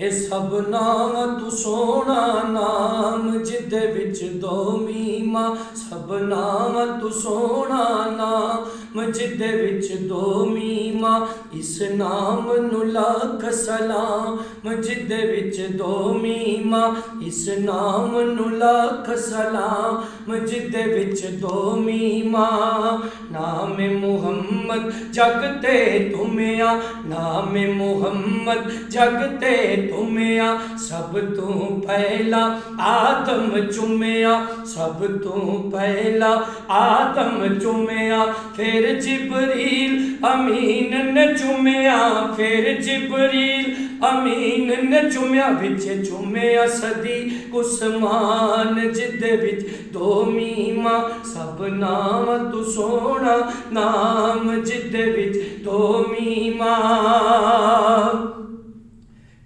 اے سب نام تو سونا نام جدے وچ دو میماں سب نام تو سونا نام جدے وچ دو میماں اس نام نو لاکھ سلام جدے وچ دو میماں اس نام نو لاکھ سلام جدے وچ دو میماں نام محمد جگتے تمیا نام محمد جگتے تمیا سب تو پہلا آدم چومیا سب تو پہلا آدم چومیا پھر جبریل امین نے چومیا پھر جبریل امین نے چومیا بچ چومیا صدیق عثمان جدے وچ دو میماں سب نام تو سونا نام جدے وچ دو میماں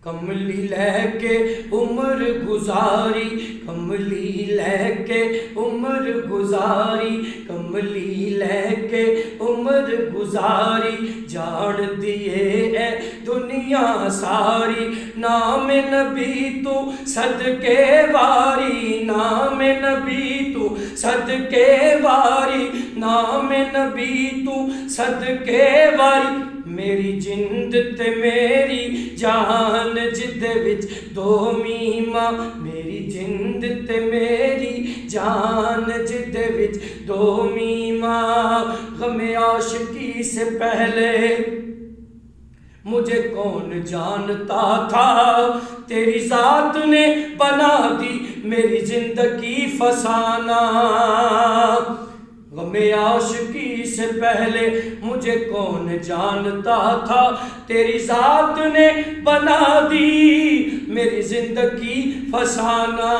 کملی لے کے عمر گزاری کملی لے کے عمر گزاری کملی لے کے عمر گزاری جاڑ دیے اے دنیا ساری نام نبی تو صدقے واری نام نبی تو صدقے واری نام نبی تو صدقے واری میری جند تے میری جان جدے وچ دو میماں میری جند تے میری جان جدے وچ دو میماں غم عاشقی سے پہلے مجھے کون جانتا تھا تیری ذات نے بنا دی میری زندگی فسانہ غم عاشقی سے پہلے مجھے کون جانتا تھا تیری ذات نے بنا دی میری زندگی فسانہ